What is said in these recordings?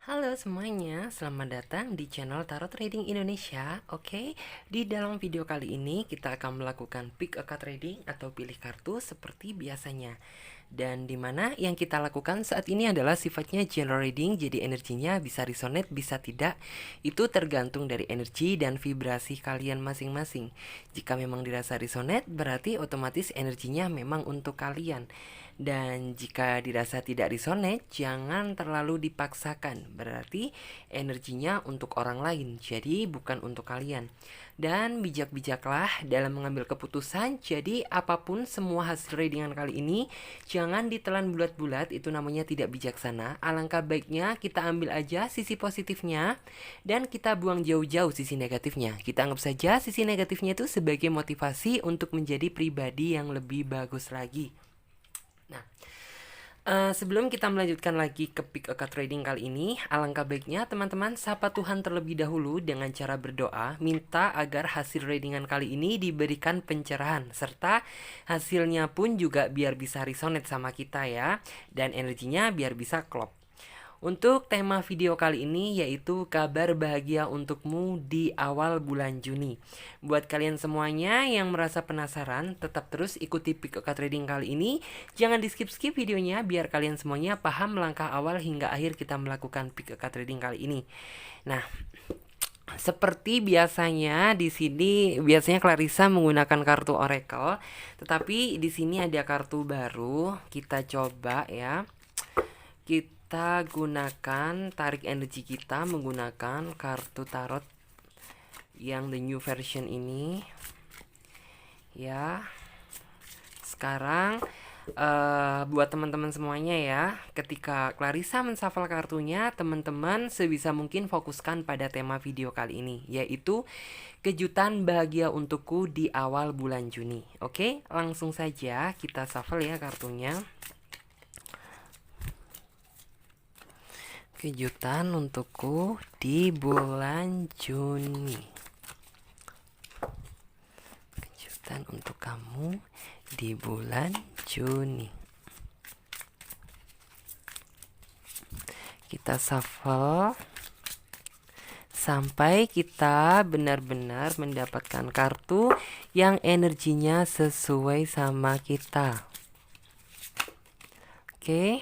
Halo semuanya, selamat datang di channel Tarot Trading Indonesia. Oke, di dalam video kali ini kita akan melakukan pick a card trading atau pilih kartu seperti biasanya. Dan dimana yang kita lakukan saat ini adalah sifatnya general reading, jadi energinya bisa resonate, bisa tidak. Itu tergantung dari energi dan vibrasi kalian masing-masing. Jika memang dirasa resonate, berarti otomatis energinya memang untuk kalian. Dan jika dirasa tidak resonate, jangan terlalu dipaksakan. Berarti energinya untuk orang lain, jadi bukan untuk kalian. Dan bijak-bijaklah dalam mengambil keputusan. Jadi apapun semua hasil readingan kali ini jangan ditelan bulat-bulat, itu namanya tidak bijaksana. Alangkah baiknya kita ambil aja sisi positifnya dan kita buang jauh-jauh sisi negatifnya. Kita anggap saja sisi negatifnya itu sebagai motivasi untuk menjadi pribadi yang lebih bagus lagi. Nah, sebelum kita melanjutkan lagi ke pick a card trading kali ini, alangkah baiknya teman-teman sapa Tuhan terlebih dahulu dengan cara berdoa, minta agar hasil readingan kali ini diberikan pencerahan, serta hasilnya pun juga biar bisa resonate sama kita ya, dan energinya biar bisa klop. Untuk tema video kali ini yaitu kabar bahagia untukmu di awal bulan Juni. Buat kalian semuanya yang merasa penasaran, tetap terus ikuti Pick a Card Trading kali ini. Jangan di skip-skip videonya biar kalian semuanya paham langkah awal hingga akhir kita melakukan Pick a Card Trading kali ini. Nah, seperti biasanya di sini biasanya Clarissa menggunakan kartu Oracle, tetapi di sini ada kartu baru. Kita coba ya. Kita gunakan tarik energi kita menggunakan kartu tarot yang the new version ini ya. Sekarang buat teman-teman semuanya ya, ketika Clarissa menshuffle kartunya, teman-teman sebisa mungkin fokuskan pada tema video kali ini, yaitu kejutan bahagia untukku di awal bulan Juni. Oke, langsung saja kita shuffle ya kartunya. Kejutan untukku di bulan Juni. Kejutan untuk kamu di bulan Juni. Kita shuffle sampai kita benar-benar mendapatkan kartu yang energinya sesuai sama kita. Oke.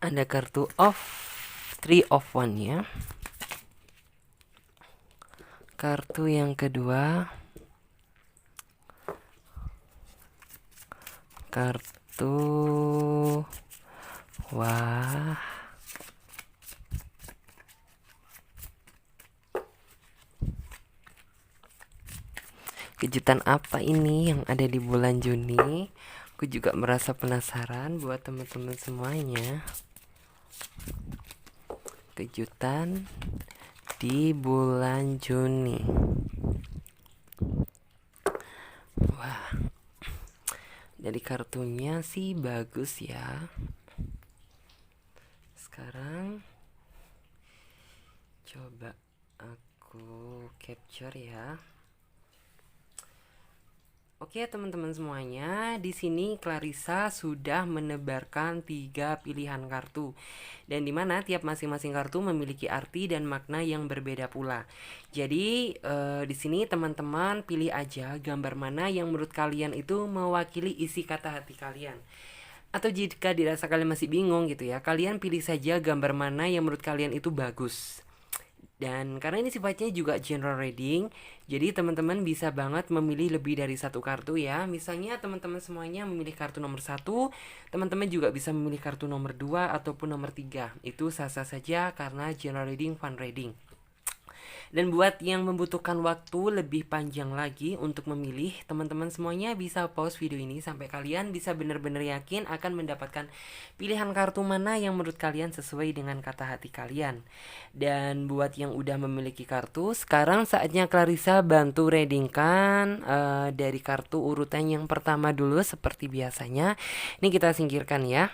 Ada kartu Three of One ya. Kartu yang kedua, kartu wah, kejutan apa ini yang ada di bulan Juni? Aku juga merasa penasaran buat teman-teman semuanya. Kejutan di bulan Juni. Wah, dari kartunya sih bagus ya. Sekarang coba aku capture ya. Oke teman-teman semuanya, di sini Clarissa sudah menebarkan 3 pilihan kartu. Dan dimana tiap masing-masing kartu memiliki arti dan makna yang berbeda pula. Jadi di sini teman-teman pilih aja gambar mana yang menurut kalian itu mewakili isi kata hati kalian. Atau jika dirasa kalian masih bingung gitu ya, kalian pilih saja gambar mana yang menurut kalian itu bagus. Dan karena ini sifatnya juga general reading, jadi teman-teman bisa banget memilih lebih dari satu kartu ya. Misalnya teman-teman semuanya memilih kartu nomor 1, teman-teman juga bisa memilih kartu nomor 2 ataupun nomor 3. Itu sah-sah saja karena general reading, fun reading. Dan buat yang membutuhkan waktu lebih panjang lagi untuk memilih, teman-teman semuanya bisa pause video ini sampai kalian bisa benar-benar yakin akan mendapatkan pilihan kartu mana yang menurut kalian sesuai dengan kata hati kalian. Dan buat yang udah memiliki kartu, sekarang saatnya Clarissa bantu readingkan dari kartu urutan yang pertama dulu seperti biasanya. Ini kita singkirkan ya.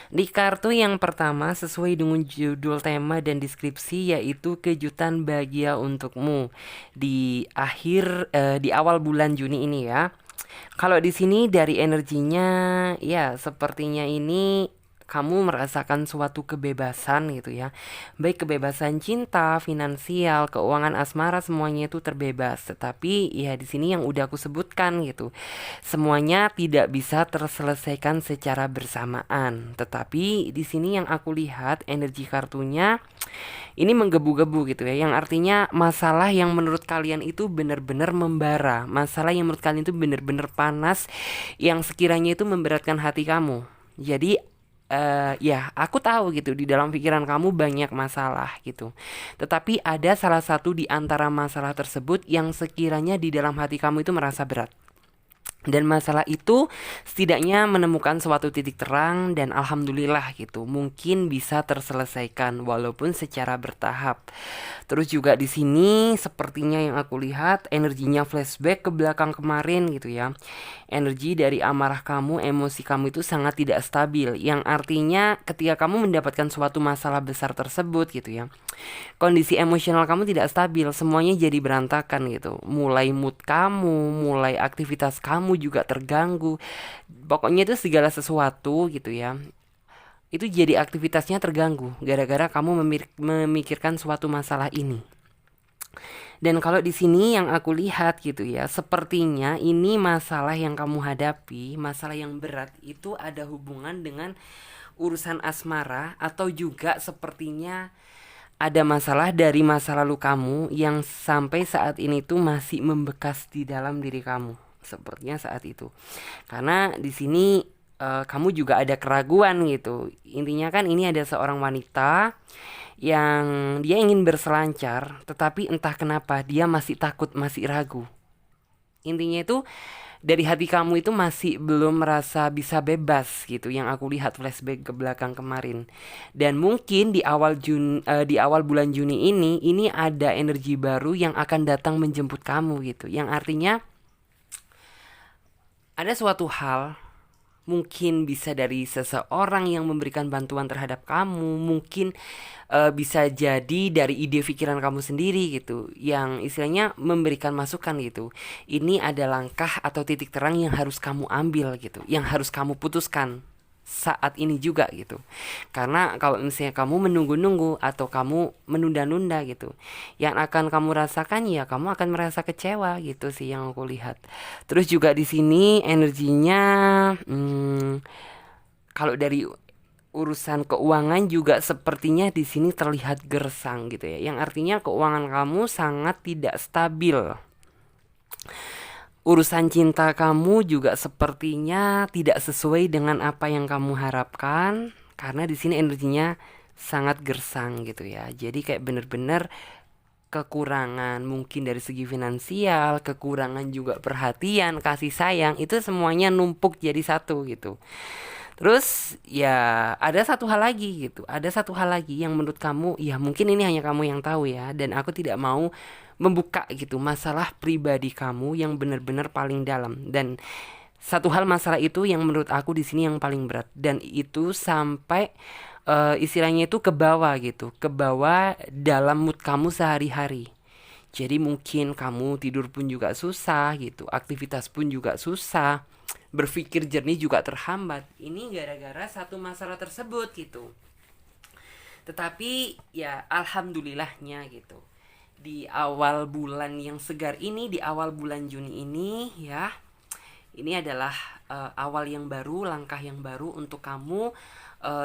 Di kartu yang pertama sesuai dengan judul tema dan deskripsi yaitu kejutan bahagia untukmu di di awal bulan Juni ini ya. Kalau di sini dari energinya ya sepertinya ini kamu merasakan suatu kebebasan gitu ya. Baik kebebasan cinta, finansial, keuangan asmara, semuanya itu terbebas. Tetapi ya di sini yang udah aku sebutkan gitu. Semuanya tidak bisa terselesaikan secara bersamaan. Tetapi di sini yang aku lihat energi kartunya ini menggebu-gebu gitu ya, yang artinya masalah yang menurut kalian itu benar-benar membara, masalah yang menurut kalian itu benar-benar panas, yang sekiranya itu memberatkan hati kamu. Jadi ya aku tahu gitu di dalam pikiran kamu banyak masalah gitu. Tetapi ada salah satu di antara masalah tersebut yang sekiranya di dalam hati kamu itu merasa berat. Dan masalah itu setidaknya menemukan suatu titik terang dan alhamdulillah gitu. Mungkin bisa terselesaikan walaupun secara bertahap. Terus juga di sini sepertinya yang aku lihat energinya flashback ke belakang kemarin gitu ya. Energi dari amarah kamu, emosi kamu itu sangat tidak stabil. Yang artinya ketika kamu mendapatkan suatu masalah besar tersebut gitu ya, kondisi emosional kamu tidak stabil, semuanya jadi berantakan gitu. Mulai mood kamu, mulai aktivitas kamu juga terganggu. Pokoknya itu segala sesuatu gitu ya. Itu jadi aktivitasnya terganggu gara-gara kamu memikirkan suatu masalah ini. Dan kalau di sini yang aku lihat gitu ya, sepertinya ini masalah yang kamu hadapi, masalah yang berat itu ada hubungan dengan urusan asmara atau juga sepertinya ada masalah dari masa lalu kamu yang sampai saat ini tuh masih membekas di dalam diri kamu. Sepertinya saat itu. Karena di sini kamu juga ada keraguan gitu. Intinya kan ini ada seorang wanita yang dia ingin berselancar, tetapi entah kenapa dia masih takut, masih ragu. Intinya itu dari hati kamu itu masih belum merasa bisa bebas gitu, yang aku lihat flashback ke belakang kemarin. Dan mungkin di awal bulan Juni ini ada energi baru yang akan datang menjemput kamu gitu, yang artinya ada suatu hal, mungkin bisa dari seseorang yang memberikan bantuan terhadap kamu, mungkin bisa jadi dari ide pikiran kamu sendiri gitu, yang istilahnya memberikan masukan gitu. Ini ada langkah atau titik terang yang harus kamu ambil gitu, yang harus kamu putuskan saat ini juga gitu. Karena kalau misalnya kamu menunggu-nunggu atau kamu menunda-nunda gitu, yang akan kamu rasakan ya kamu akan merasa kecewa gitu sih yang aku lihat. Terus juga di sini energinya kalau dari urusan keuangan juga sepertinya di sini terlihat gersang gitu ya. Yang artinya keuangan kamu sangat tidak stabil. Urusan cinta kamu juga sepertinya tidak sesuai dengan apa yang kamu harapkan karena di sini energinya sangat gersang gitu ya. Jadi kayak bener-bener kekurangan mungkin dari segi finansial, kekurangan juga perhatian, kasih sayang, itu semuanya numpuk jadi satu gitu. Terus ya ada satu hal lagi gitu. Ada satu hal lagi yang menurut kamu ya mungkin ini hanya kamu yang tahu ya, dan aku tidak mau membuka gitu masalah pribadi kamu yang benar-benar paling dalam. Dan satu hal masalah itu yang menurut aku di sini yang paling berat, dan itu sampai istilahnya itu ke bawah gitu, ke bawah dalam mood kamu sehari-hari. Jadi mungkin kamu tidur pun juga susah gitu, aktivitas pun juga susah, berpikir jernih juga terhambat. Ini gara-gara satu masalah tersebut gitu. Tetapi ya alhamdulillahnya gitu, di awal bulan yang segar ini, di awal bulan Juni ini ya, ini adalah awal yang baru, langkah yang baru untuk kamu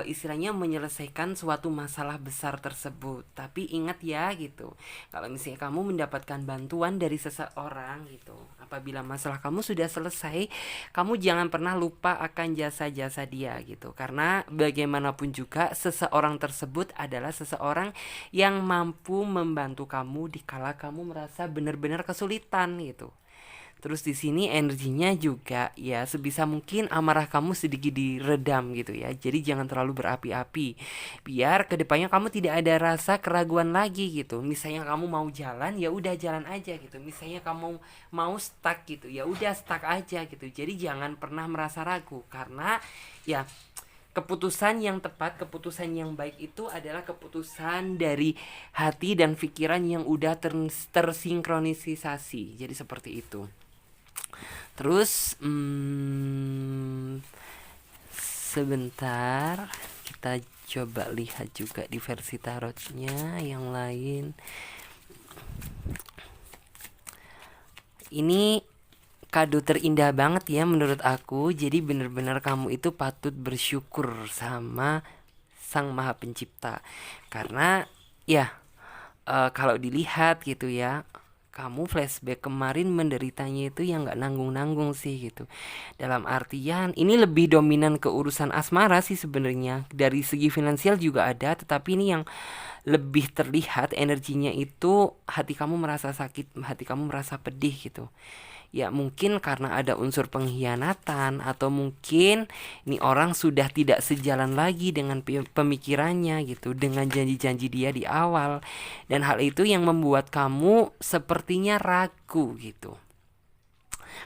istilahnya menyelesaikan suatu masalah besar tersebut. Tapi ingat ya gitu, kalau misalnya kamu mendapatkan bantuan dari seseorang gitu, apabila masalah kamu sudah selesai, kamu jangan pernah lupa akan jasa-jasa dia gitu. Karena bagaimanapun juga seseorang tersebut adalah seseorang yang mampu membantu kamu dikala kamu merasa benar-benar kesulitan gitu. Terus di sini energinya juga ya sebisa mungkin amarah kamu sedikit diredam gitu ya. Jadi jangan terlalu berapi-api. Biar kedepannya kamu tidak ada rasa keraguan lagi gitu. Misalnya kamu mau jalan ya udah jalan aja gitu. Misalnya kamu mau stuck gitu ya udah stuck aja gitu. Jadi jangan pernah merasa ragu karena ya keputusan yang tepat, keputusan yang baik itu adalah keputusan dari hati dan pikiran yang udah tersinkronisasi. Jadi seperti itu. Terus sebentar. kita coba lihat juga di versi tarotnya yang lain. Ini kado terindah banget ya menurut aku. Jadi bener-bener kamu itu patut bersyukur sama Sang Maha Pencipta. Karena ya kalau dilihat gitu ya, kamu flashback kemarin menderitanya itu yang nggak nanggung-nanggung sih gitu. Dalam artian ini lebih dominan ke urusan asmara sih sebenarnya. Dari segi finansial juga ada, tetapi ini yang lebih terlihat energinya itu hati kamu merasa sakit, hati kamu merasa pedih gitu. Ya mungkin karena ada unsur pengkhianatan, atau mungkin ini orang sudah tidak sejalan lagi dengan pemikirannya gitu, dengan janji-janji dia di awal. Dan hal itu yang membuat kamu sepertinya ragu gitu.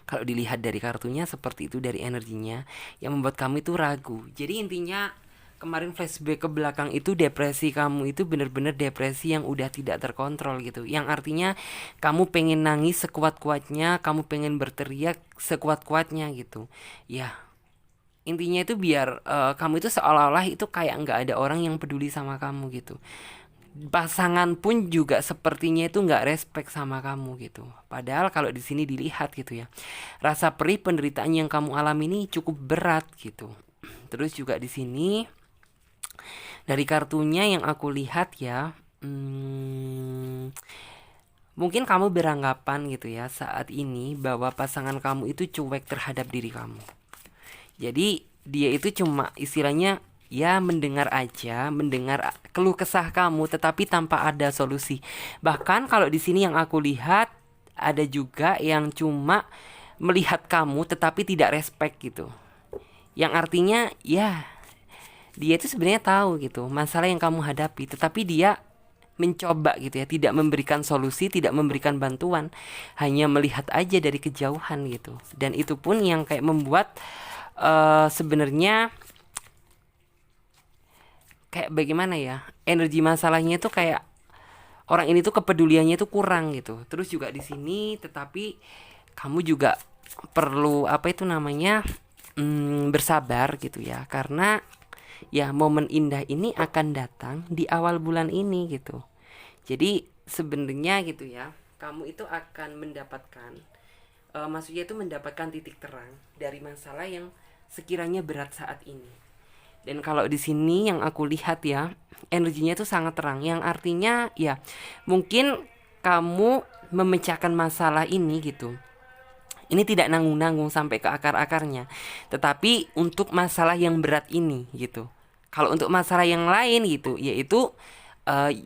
Kalau dilihat dari kartunya seperti itu, dari energinya yang membuat kamu itu ragu. Jadi intinya kemarin flashback ke belakang itu, depresi kamu itu bener-bener depresi yang udah tidak terkontrol gitu. Yang artinya kamu pengen nangis sekuat-kuatnya, kamu pengen berteriak sekuat-kuatnya gitu. Ya intinya itu biar kamu itu seolah-olah itu kayak nggak ada orang yang peduli sama kamu gitu. Pasangan pun juga sepertinya itu nggak respect sama kamu gitu. Padahal kalau di sini dilihat gitu ya, rasa perih penderitaan yang kamu alami ini cukup berat gitu. Terus juga di sini dari kartunya yang aku lihat ya, mungkin kamu beranggapan gitu ya saat ini bahwa pasangan kamu itu cuek terhadap diri kamu. Jadi dia itu cuma istilahnya ya mendengar aja, mendengar keluh kesah kamu, tetapi tanpa ada solusi. Bahkan kalau di sini yang aku lihat ada juga yang cuma melihat kamu tetapi tidak respect gitu. Yang artinya ya dia itu sebenarnya tahu gitu masalah yang kamu hadapi, tetapi dia mencoba gitu ya, tidak memberikan solusi, tidak memberikan bantuan, hanya melihat aja dari kejauhan gitu. Dan itu pun yang kayak membuat sebenarnya kayak bagaimana ya, energi masalahnya itu kayak orang ini tuh kepeduliannya itu kurang gitu. Terus juga di sini, tetapi kamu juga perlu apa itu namanya, bersabar gitu ya, karena ya momen indah ini akan datang di awal bulan ini gitu. Jadi sebenarnya gitu ya, kamu itu akan mendapatkan maksudnya itu mendapatkan titik terang dari masalah yang sekiranya berat saat ini. Dan kalau di sini yang aku lihat ya, energinya itu sangat terang, yang artinya ya mungkin kamu memecahkan masalah ini gitu. Ini tidak nanggung-nanggung sampai ke akar-akarnya, tetapi untuk masalah yang berat ini gitu. Kalau untuk masalah yang lain gitu, yaitu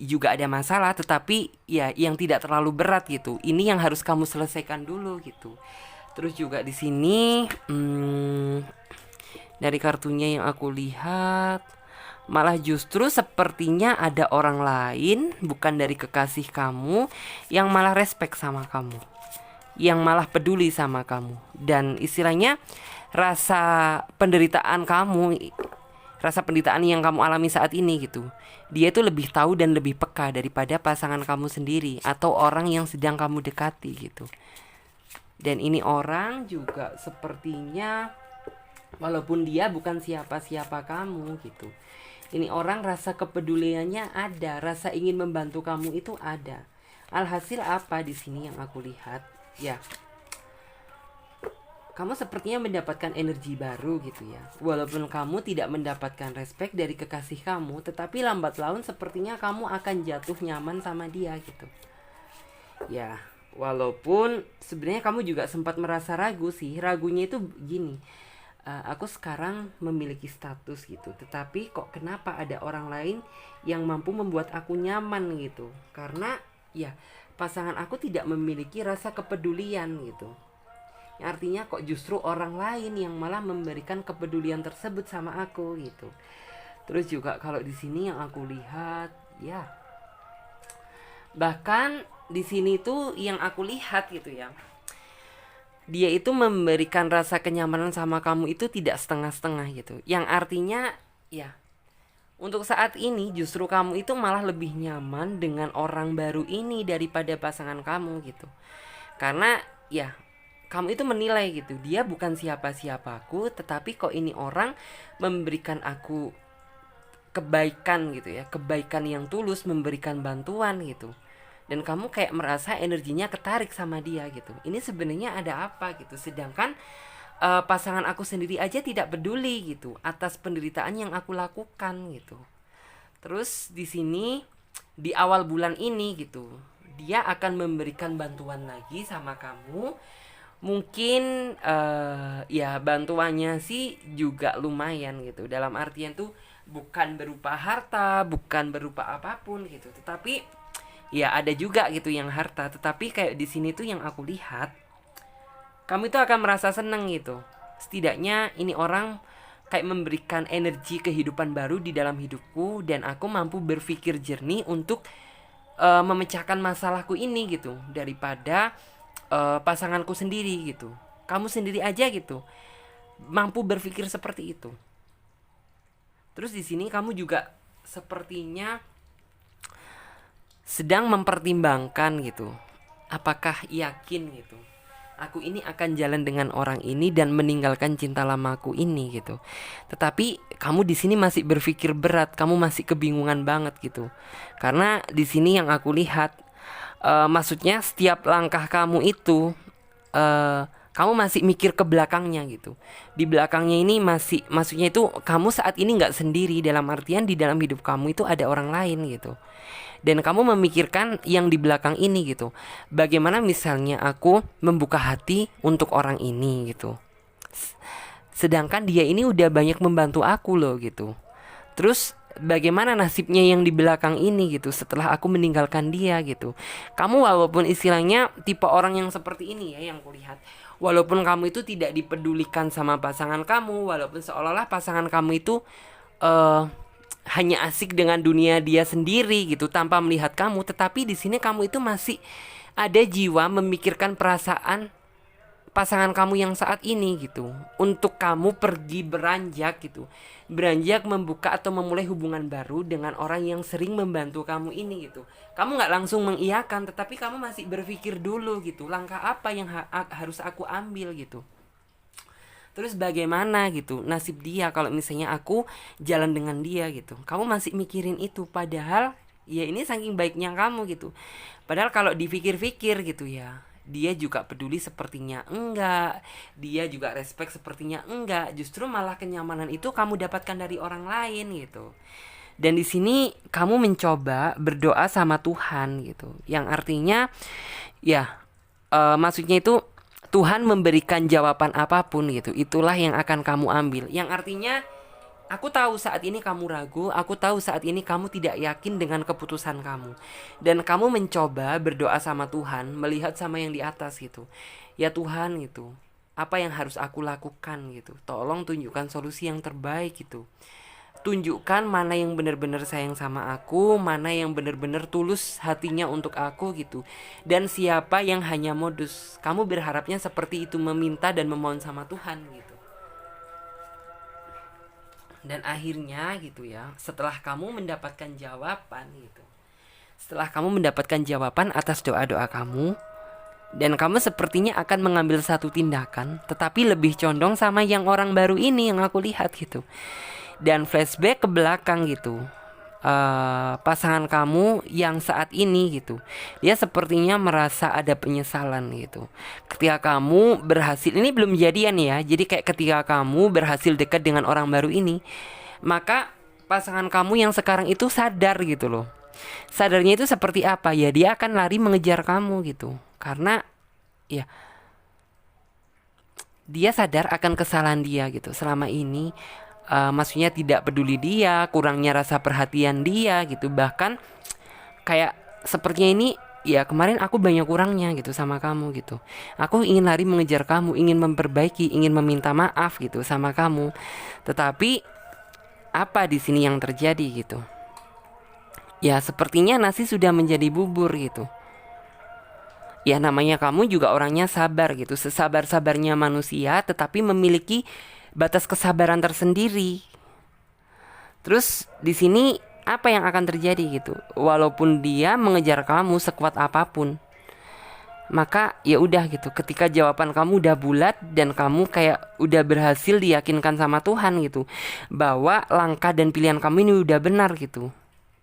juga ada masalah, tetapi ya yang tidak terlalu berat gitu. Ini yang harus kamu selesaikan dulu gitu. Terus juga di sini, dari kartunya yang aku lihat, malah justru sepertinya ada orang lain, bukan dari kekasih kamu, yang malah respect sama kamu, yang malah peduli sama kamu. Dan istilahnya rasa penderitaan kamu, rasa penderitaan yang kamu alami saat ini gitu, dia itu lebih tahu dan lebih peka daripada pasangan kamu sendiri atau orang yang sedang kamu dekati gitu. Dan ini orang juga sepertinya walaupun dia bukan siapa-siapa kamu gitu, ini orang rasa kepeduliannya ada, rasa ingin membantu kamu itu ada. Alhasil apa di sini yang aku lihat? Ya, kamu sepertinya mendapatkan energi baru gitu ya. Walaupun kamu tidak mendapatkan respect dari kekasih kamu, tetapi lambat laun sepertinya kamu akan jatuh nyaman sama dia gitu. Ya, walaupun sebenarnya kamu juga sempat merasa ragu sih. Ragunya itu gini, aku sekarang memiliki status gitu, tetapi kok kenapa ada orang lain yang mampu membuat aku nyaman gitu. Karena ya pasangan aku tidak memiliki rasa kepedulian gitu. Artinya kok justru orang lain yang malah memberikan kepedulian tersebut sama aku gitu. Terus juga kalau di sini yang aku lihat ya, bahkan di sini tuh yang aku lihat gitu ya, dia itu memberikan rasa kenyamanan sama kamu itu tidak setengah-setengah gitu. Yang artinya ya untuk saat ini justru kamu itu malah lebih nyaman dengan orang baru ini daripada pasangan kamu gitu. Karena ya kamu itu menilai gitu, dia bukan siapa-siapaku, tetapi kok ini orang memberikan aku kebaikan gitu ya, kebaikan yang tulus, memberikan bantuan gitu, dan kamu kayak merasa energinya ketarik sama dia gitu. Ini sebenarnya ada apa gitu, sedangkan pasangan aku sendiri aja tidak peduli gitu atas penderitaan yang aku lakukan gitu. Terus di sini di awal bulan ini gitu, dia akan memberikan bantuan lagi sama kamu. Mungkin ya bantuannya sih juga lumayan gitu. Dalam artian tuh bukan berupa harta, bukan berupa apapun gitu. Tetapi ya ada juga gitu yang harta. Tetapi kayak di sini tuh yang aku lihat, kamu itu akan merasa seneng gitu. Setidaknya ini orang kayak memberikan energi kehidupan baru di dalam hidupku, dan aku mampu berpikir jernih untuk memecahkan masalahku ini gitu, daripada pasanganku sendiri gitu. Kamu sendiri aja gitu mampu berpikir seperti itu. Terus di sini kamu juga sepertinya sedang mempertimbangkan gitu, apakah yakin gitu, aku ini akan jalan dengan orang ini dan meninggalkan cinta lamaku ini gitu. Tetapi kamu di sini masih berpikir berat, kamu masih kebingungan banget gitu. Karena di sini yang aku lihat, maksudnya setiap langkah kamu itu, kamu masih mikir ke belakangnya gitu. Di belakangnya ini masih, maksudnya itu kamu saat ini nggak sendiri, dalam artian di dalam hidup kamu itu ada orang lain gitu. Dan kamu memikirkan yang di belakang ini gitu. Bagaimana misalnya aku membuka hati untuk orang ini gitu, sedangkan dia ini udah banyak membantu aku loh gitu. Terus bagaimana nasibnya yang di belakang ini gitu setelah aku meninggalkan dia gitu. Kamu walaupun istilahnya tipe orang yang seperti ini ya, yang kulihat, walaupun kamu itu tidak dipedulikan sama pasangan kamu, walaupun seolah-olah pasangan kamu itu hanya asik dengan dunia dia sendiri gitu tanpa melihat kamu, tetapi di sini kamu itu masih ada jiwa memikirkan perasaan pasangan kamu yang saat ini gitu, untuk kamu pergi beranjak gitu, beranjak membuka atau memulai hubungan baru dengan orang yang sering membantu kamu ini gitu. Kamu nggak langsung mengiyakan, tetapi kamu masih berpikir dulu gitu, langkah apa yang harus aku ambil gitu. Terus bagaimana gitu nasib dia kalau misalnya aku jalan dengan dia gitu. Kamu masih mikirin itu, padahal ya ini saking baiknya kamu gitu. Padahal kalau dipikir-pikir gitu ya, dia juga peduli sepertinya enggak, dia juga respect sepertinya enggak. Justru malah kenyamanan itu kamu dapatkan dari orang lain gitu. Dan di sini kamu mencoba berdoa sama Tuhan gitu, yang artinya ya maksudnya itu Tuhan memberikan jawaban apapun gitu, itulah yang akan kamu ambil. Yang artinya aku tahu saat ini kamu ragu, aku tahu saat ini kamu tidak yakin dengan keputusan kamu, dan kamu mencoba berdoa sama Tuhan, melihat sama yang di atas gitu. Ya Tuhan gitu, apa yang harus aku lakukan gitu, tolong tunjukkan solusi yang terbaik gitu. Tunjukkan mana yang benar-benar sayang sama aku, mana yang benar-benar tulus hatinya untuk aku gitu, dan siapa yang hanya modus. Kamu berharapnya seperti itu, meminta dan memohon sama Tuhan gitu. Dan akhirnya gitu ya, setelah kamu mendapatkan jawaban gitu, setelah kamu mendapatkan jawaban atas doa-doa kamu, dan kamu sepertinya akan mengambil satu tindakan, tetapi lebih condong sama yang orang baru ini yang aku lihat gitu. Dan flashback ke belakang gitu, pasangan kamu yang saat ini gitu, dia sepertinya merasa ada penyesalan gitu ketika kamu berhasil, ini belum jadian ya, jadi kayak ketika kamu berhasil dekat dengan orang baru ini, maka pasangan kamu yang sekarang itu sadar gitu loh. Sadarnya itu seperti apa ya, dia akan lari mengejar kamu gitu, karena ya dia sadar akan kesalahan dia gitu selama ini. Maksudnya tidak peduli dia, kurangnya rasa perhatian dia gitu. Bahkan kayak sepertinya ini, ya kemarin aku banyak kurangnya gitu sama kamu gitu. Aku ingin lari mengejar kamu, ingin memperbaiki, ingin meminta maaf gitu sama kamu. Tetapi apa di sini yang terjadi gitu? Ya sepertinya nasi sudah menjadi bubur gitu. Ya namanya kamu juga orangnya sabar gitu, sesabar-sabarnya manusia, tetapi memiliki batas kesabaran tersendiri. Terus di sini apa yang akan terjadi gitu? Walaupun dia mengejar kamu sekuat apapun, Maka ya udah gitu, ketika jawaban kamu udah bulat dan kamu kayak udah berhasil diyakinkan sama Tuhan gitu bahwa langkah dan pilihan kamu ini udah benar gitu,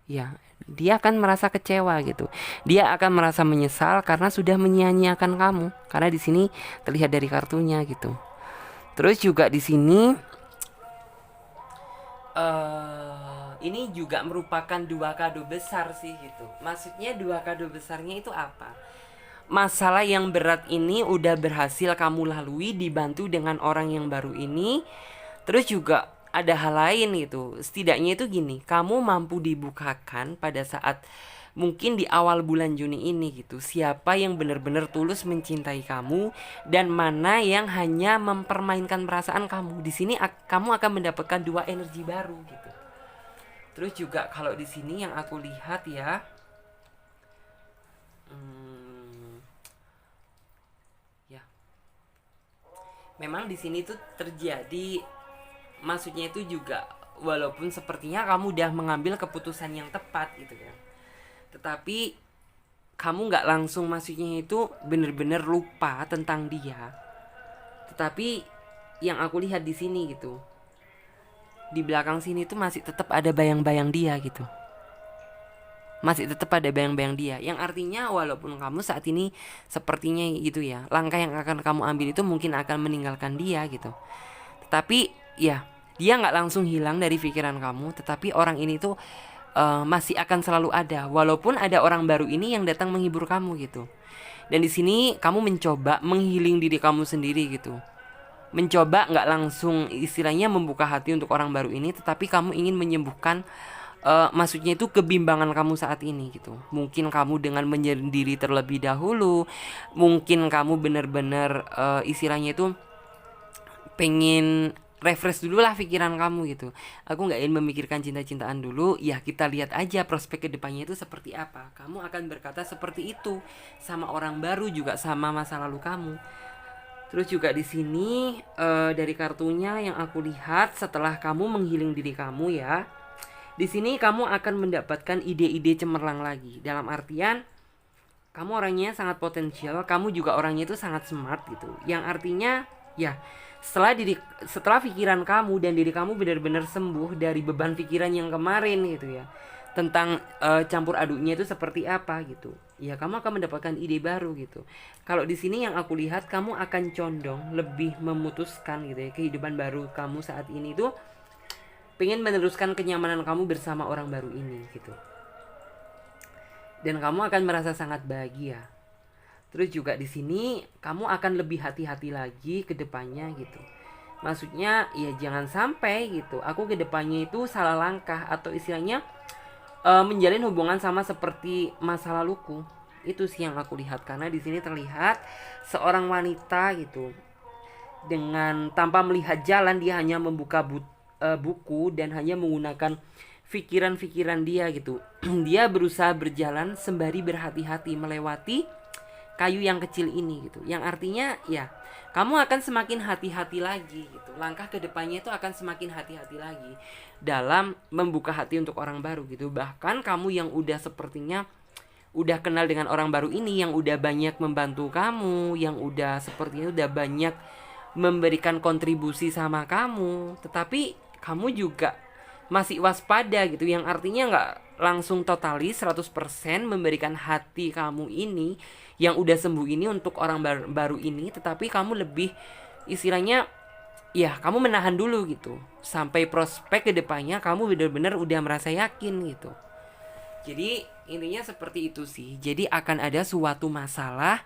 ya dia akan merasa kecewa gitu. Dia akan merasa menyesal karena sudah menyia-nyiakan kamu. Karena di sini terlihat dari kartunya gitu. Terus juga di sini ini juga merupakan dua kado besar sih gitu. Maksudnya dua kado besarnya itu apa? Masalah yang berat ini udah berhasil kamu lalui dibantu dengan orang yang baru ini. Terus juga ada hal lain gitu. Setidaknya itu gini, kamu mampu dibukakan pada saat mungkin di awal bulan Juni ini gitu. Siapa yang benar-benar tulus mencintai kamu dan mana yang hanya mempermainkan perasaan kamu. Di sini kamu akan mendapatkan dua energi baru gitu. Terus juga kalau di sini yang aku lihat ya, ya, memang di sini tuh terjadi, maksudnya itu juga walaupun sepertinya kamu udah mengambil keputusan yang tepat gitu kan, tetapi kamu nggak langsung, maksudnya itu bener-bener lupa tentang dia. Tetapi yang aku lihat di sini gitu, di belakang sini tuh masih tetap ada bayang-bayang dia gitu. Masih tetap ada bayang-bayang dia. Yang artinya walaupun kamu saat ini sepertinya gitu ya, langkah yang akan kamu ambil itu mungkin akan meninggalkan dia gitu. Tetapi ya, dia nggak langsung hilang dari pikiran kamu. Tetapi orang ini tuh masih akan selalu ada. Walaupun ada orang baru ini yang datang menghibur kamu gitu. Dan di sini kamu mencoba menghealing diri kamu sendiri gitu. Mencoba nggak langsung istilahnya membuka hati untuk orang baru ini, tetapi kamu ingin menyembuhkan maksudnya itu kebimbangan kamu saat ini gitu. Mungkin kamu dengan menyendiri terlebih dahulu, mungkin kamu benar-benar istilahnya itu pengen refresh dulu lah pikiran kamu gitu. Aku nggak ingin memikirkan cinta-cintaan dulu. Ya kita lihat aja prospek kedepannya itu seperti apa. Kamu akan berkata seperti itu sama orang baru, juga sama masa lalu kamu. Terus juga di sini dari kartunya yang aku lihat, setelah kamu menghealing diri kamu ya, di sini kamu akan mendapatkan ide-ide cemerlang lagi. Dalam artian kamu orangnya sangat potensial, kamu juga orangnya itu sangat smart gitu. Yang artinya ya setelah pikiran kamu dan diri kamu benar-benar sembuh dari beban pikiran yang kemarin gitu ya, tentang campur aduknya itu seperti apa gitu. Ya kamu akan mendapatkan ide baru gitu. Kalau di sini yang aku lihat, kamu akan condong lebih memutuskan gitu ya, kehidupan baru kamu saat ini tuh pengen meneruskan kenyamanan kamu bersama orang baru ini gitu. Dan kamu akan merasa sangat bahagia. Terus juga di sini kamu akan lebih hati-hati lagi ke depannya gitu. Maksudnya ya jangan sampai gitu aku ke depannya itu salah langkah atau istilahnya menjalin hubungan sama seperti masa laluku. Itu sih yang aku lihat, karena di sini terlihat seorang wanita gitu, dengan tanpa melihat jalan dia hanya membuka buku dan hanya menggunakan pikiran-pikiran dia gitu. Dia berusaha berjalan sembari berhati-hati melewati kayu yang kecil ini gitu. Yang artinya ya kamu akan semakin hati-hati lagi gitu. Langkah kedepannya itu akan semakin hati-hati lagi dalam membuka hati untuk orang baru gitu. Bahkan kamu yang udah sepertinya udah kenal dengan orang baru ini, yang udah banyak membantu kamu, yang udah sepertinya udah banyak memberikan kontribusi sama kamu, tetapi kamu juga masih waspada gitu. Yang artinya gak langsung totalis 100% memberikan hati kamu ini yang udah sembuh ini untuk orang baru ini, tetapi kamu lebih istilahnya ya kamu menahan dulu gitu sampai prospek kedepannya kamu benar-benar udah merasa yakin gitu. Jadi intinya seperti itu sih. Jadi akan ada suatu masalah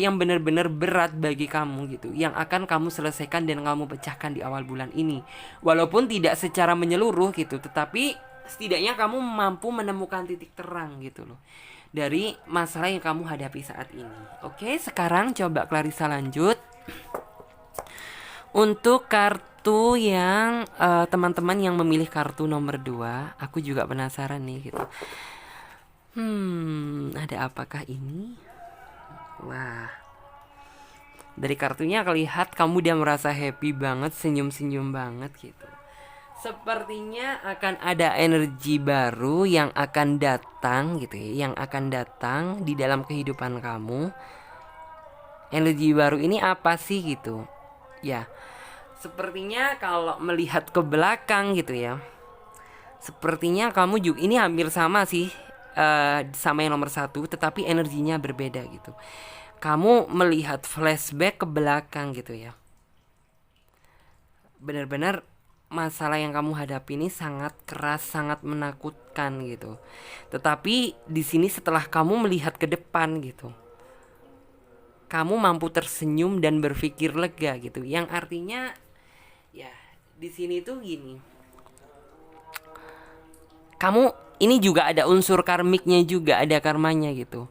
yang benar-benar berat bagi kamu gitu, yang akan kamu selesaikan dan kamu pecahkan di awal bulan ini. Walaupun tidak secara menyeluruh gitu, tetapi setidaknya kamu mampu menemukan titik terang gitu loh dari masalah yang kamu hadapi saat ini. Oke, sekarang coba Clarissa lanjut untuk kartu yang teman-teman yang memilih kartu nomor 2. Aku juga penasaran nih gitu. Ada apakah ini? Wah, dari kartunya kelihatan kamu udah merasa happy banget, senyum-senyum banget gitu. Sepertinya akan ada energi baru yang akan datang gitu ya, yang akan datang di dalam kehidupan kamu. Energi baru ini apa sih gitu? Ya, sepertinya kalau melihat ke belakang gitu ya, sepertinya kamu juga ini hampir sama sih, sama yang nomor satu, tetapi energinya berbeda gitu. Kamu melihat flashback ke belakang gitu ya. Benar-benar masalah yang kamu hadapi ini sangat keras, sangat menakutkan gitu. Tetapi di sini setelah kamu melihat ke depan gitu, kamu mampu tersenyum dan berpikir lega gitu. Yang artinya ya di sini tuh gini. Kamu ini juga ada unsur karmiknya juga, ada karmanya gitu.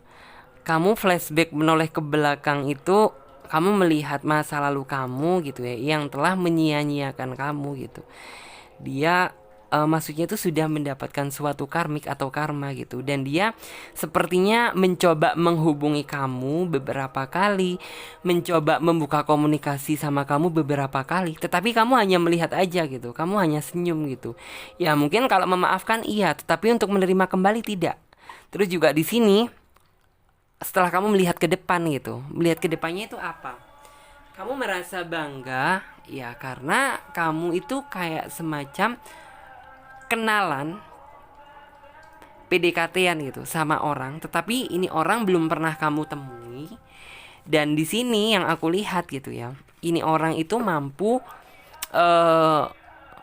Kamu flashback menoleh ke belakang itu, kamu melihat masa lalu kamu gitu ya, yang telah menyia-nyiakan kamu gitu. Dia maksudnya itu sudah mendapatkan suatu karmik atau karma gitu, dan dia sepertinya mencoba menghubungi kamu beberapa kali, mencoba membuka komunikasi sama kamu beberapa kali, tetapi kamu hanya melihat aja gitu, kamu hanya senyum gitu. Ya mungkin kalau memaafkan iya, tetapi untuk menerima kembali tidak. Terus juga di sini setelah kamu melihat ke depan gitu, melihat ke depannya itu apa? Kamu merasa bangga ya, karena kamu itu kayak semacam kenalan, PDKT-an gitu sama orang, tetapi ini orang belum pernah kamu temui. Dan di sini yang aku lihat gitu ya, ini orang itu mampu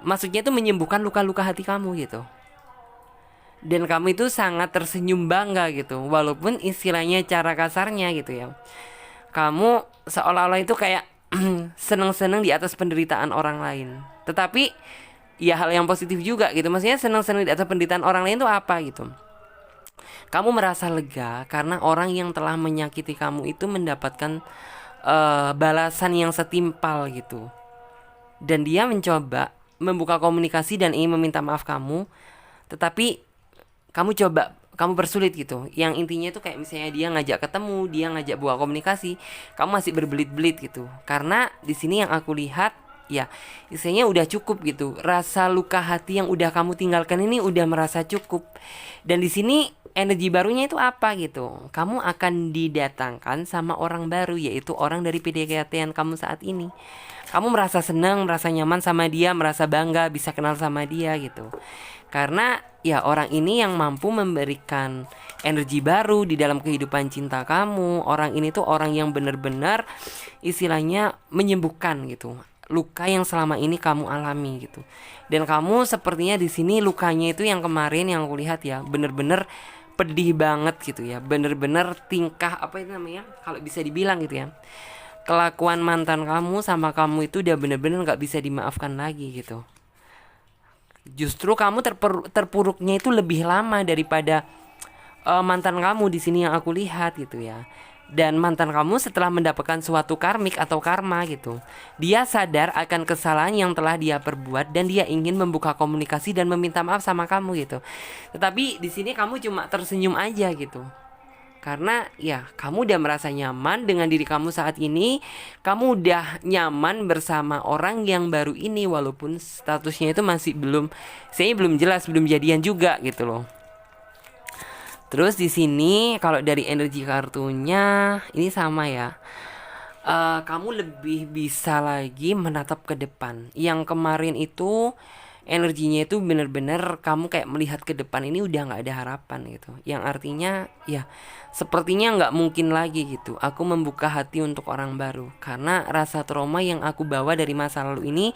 maksudnya itu menyembuhkan luka-luka hati kamu gitu. Dan kamu itu sangat tersenyum bangga gitu, walaupun istilahnya cara kasarnya gitu ya, kamu seolah-olah itu kayak seneng-seneng di atas penderitaan orang lain. Tetapi ya hal yang positif juga gitu, maksudnya seneng-seneng di atas penderitaan orang lain itu apa gitu. Kamu merasa lega karena orang yang telah menyakiti kamu itu mendapatkan balasan yang setimpal gitu. Dan dia mencoba membuka komunikasi dan ingin meminta maaf kamu, tetapi kamu bersulit gitu. Yang intinya itu kayak misalnya dia ngajak ketemu, dia ngajak buka komunikasi, kamu masih berbelit-belit gitu. Karena di sini yang aku lihat ya, istilahnya udah cukup gitu. Rasa luka hati yang udah kamu tinggalkan ini udah merasa cukup. Dan di sini energi barunya itu apa gitu? Kamu akan didatangkan sama orang baru, yaitu orang dari PDKT kamu saat ini. Kamu merasa senang, merasa nyaman sama dia, merasa bangga bisa kenal sama dia gitu. Karena ya orang ini yang mampu memberikan energi baru di dalam kehidupan cinta kamu. Orang ini tuh orang yang benar-benar istilahnya menyembuhkan gitu luka yang selama ini kamu alami gitu. Dan kamu sepertinya di sini lukanya itu yang kemarin yang aku lihat ya, bener-bener pedih banget gitu ya, bener-bener tingkah apa itu namanya, kalau bisa dibilang gitu ya, kelakuan mantan kamu sama kamu itu udah bener-bener nggak bisa dimaafkan lagi gitu. Justru kamu terpuruknya itu lebih lama daripada mantan kamu di sini yang aku lihat gitu ya. Dan mantan kamu setelah mendapatkan suatu karmik atau karma gitu, dia sadar akan kesalahan yang telah dia perbuat dan dia ingin membuka komunikasi dan meminta maaf sama kamu gitu. Tetapi di sini kamu cuma tersenyum aja gitu. Karena ya kamu udah merasa nyaman dengan diri kamu saat ini. Kamu udah nyaman bersama orang yang baru ini, walaupun statusnya itu masih saya belum jelas, belum jadian juga gitu loh. Terus di sini kalau dari energi kartunya ini sama ya. Kamu lebih bisa lagi menatap ke depan. Yang kemarin itu energinya itu bener-bener kamu kayak melihat ke depan ini udah nggak ada harapan gitu. Yang artinya ya sepertinya nggak mungkin lagi gitu aku membuka hati untuk orang baru, karena rasa trauma yang aku bawa dari masa lalu ini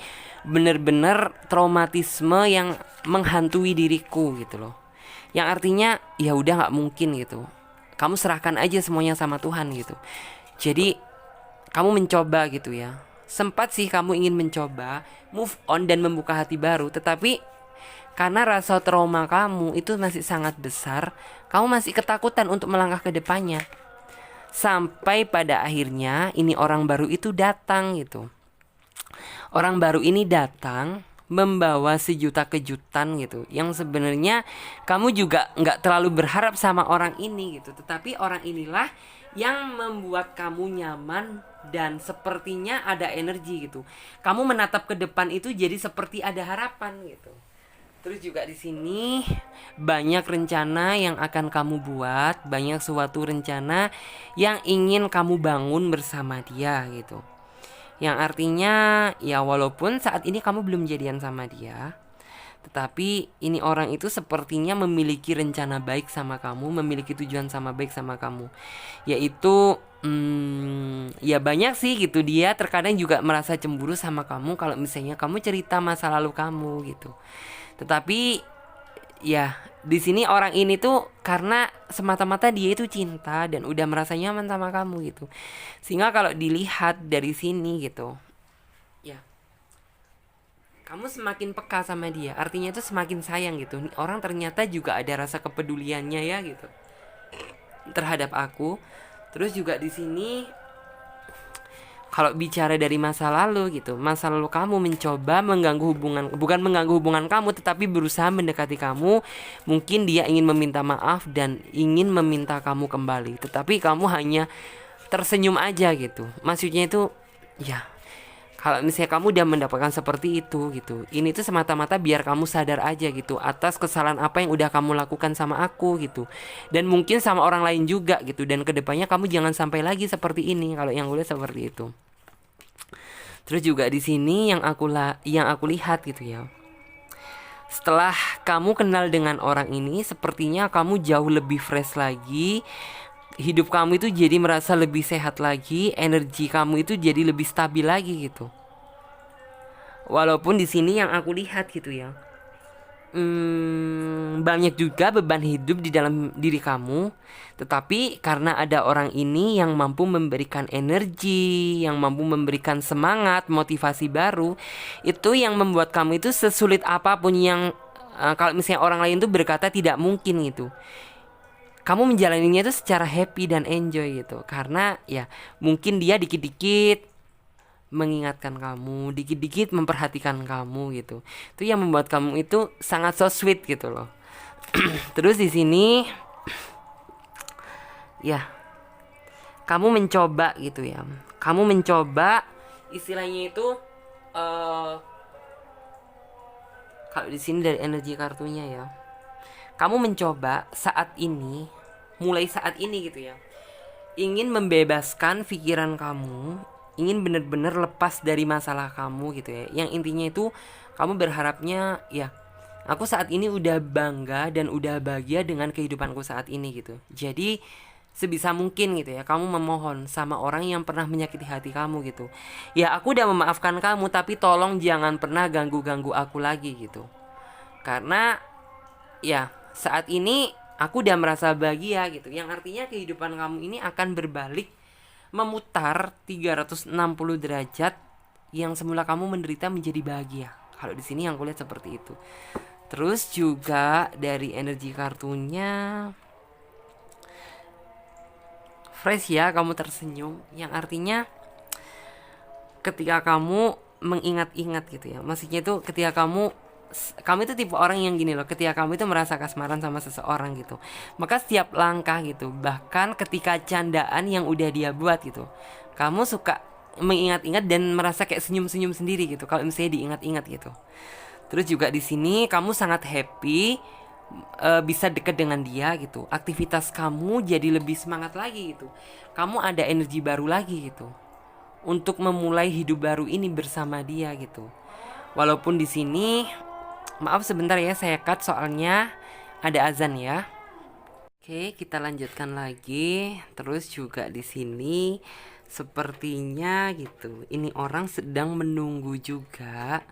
bener-bener traumatisme yang menghantui diriku gitu loh. Yang artinya ya udah nggak mungkin gitu. Kamu serahkan aja semuanya sama Tuhan gitu. Jadi kamu mencoba gitu ya. Sempat sih kamu ingin mencoba move on dan membuka hati baru, tetapi karena rasa trauma kamu itu masih sangat besar, kamu masih ketakutan untuk melangkah ke depannya. Sampai pada akhirnya ini orang baru itu datang gitu. Orang baru ini datang membawa sejuta kejutan gitu, yang sebenarnya kamu juga nggak terlalu berharap sama orang ini gitu, tetapi orang inilah yang membuat kamu nyaman dan sepertinya ada energi gitu. Kamu menatap ke depan itu jadi seperti ada harapan gitu. Terus juga di sini banyak rencana yang akan kamu buat, banyak suatu rencana yang ingin kamu bangun bersama dia gitu. Yang artinya ya walaupun saat ini kamu belum jadian sama dia, tetapi ini orang itu sepertinya memiliki rencana baik sama kamu, memiliki tujuan sama baik sama kamu. Yaitu ya banyak sih gitu, dia terkadang juga merasa cemburu sama kamu kalau misalnya kamu cerita masa lalu kamu gitu. Tetapi ya di sini orang ini tuh karena semata-mata dia itu cinta dan udah merasa nyaman sama kamu gitu. Sehingga kalau dilihat dari sini gitu, ya kamu semakin peka sama dia. Artinya itu semakin sayang gitu. Orang ternyata juga ada rasa kepeduliannya ya gitu terhadap aku. Terus juga di sini kalau bicara dari masa lalu gitu, masa lalu kamu mencoba mengganggu hubungan, bukan mengganggu hubungan kamu, tetapi berusaha mendekati kamu. Mungkin dia ingin meminta maaf dan ingin meminta kamu kembali, tetapi kamu hanya tersenyum aja gitu. Maksudnya itu ya, kalau misalnya kamu udah mendapatkan seperti itu gitu, ini tuh semata-mata biar kamu sadar aja gitu atas kesalahan apa yang udah kamu lakukan sama aku gitu, dan mungkin sama orang lain juga gitu. Dan kedepannya kamu jangan sampai lagi seperti ini. Kalau yang gue lihat seperti itu. Terus juga di sini yang aku lihat gitu ya. Setelah kamu kenal dengan orang ini, sepertinya kamu jauh lebih fresh lagi. Hidup kamu itu jadi merasa lebih sehat lagi, energi kamu itu jadi lebih stabil lagi gitu. Walaupun di sini yang aku lihat gitu ya, banyak juga beban hidup di dalam diri kamu. Tetapi karena ada orang ini yang mampu memberikan energi, yang mampu memberikan semangat, motivasi baru, itu yang membuat kamu itu sesulit apapun yang kalau misalnya orang lain tuh berkata tidak mungkin gitu, kamu menjalaninya itu secara happy dan enjoy gitu. Karena ya mungkin dia dikit-dikit mengingatkan kamu, dikit-dikit memperhatikan kamu gitu. Itu yang membuat kamu itu sangat so sweet gitu loh. Terus di sini ya kamu mencoba gitu ya. Kamu mencoba istilahnya itu kalau di sini dari energi kartunya ya. Kamu mencoba saat ini, mulai saat ini gitu ya, ingin membebaskan pikiran kamu, ingin benar-benar lepas dari masalah kamu gitu ya. Yang intinya itu kamu berharapnya ya, aku saat ini udah bangga dan udah bahagia dengan kehidupanku saat ini gitu. Jadi sebisa mungkin gitu ya, kamu memohon sama orang yang pernah menyakiti hati kamu gitu. Ya aku udah memaafkan kamu, tapi tolong jangan pernah ganggu-ganggu aku lagi gitu. Karena ya saat ini aku udah merasa bahagia gitu. Yang artinya kehidupan kamu ini akan berbalik, memutar 360 derajat. Yang semula kamu menderita menjadi bahagia. Kalau di sini yang kulihat seperti itu. Terus juga dari energi kartunya fresh ya, kamu tersenyum. Yang artinya ketika kamu mengingat-ingat gitu ya. Maksudnya itu ketika kamu itu tipe orang yang gini loh, ketika kamu itu merasa kasmaran sama seseorang gitu, maka setiap langkah gitu, bahkan ketika candaan yang udah dia buat gitu, kamu suka mengingat-ingat dan merasa kayak senyum-senyum sendiri gitu kalau misalnya diingat-ingat gitu. Terus juga di sini kamu sangat happy bisa deket dengan dia gitu. Aktivitas kamu jadi lebih semangat lagi gitu. Kamu ada energi baru lagi gitu untuk memulai hidup baru ini bersama dia gitu. Walaupun di sini maaf sebentar ya, saya cut soalnya ada azan ya. Oke, kita lanjutkan lagi. Terus juga di sini sepertinya gitu, ini orang sedang menunggu juga.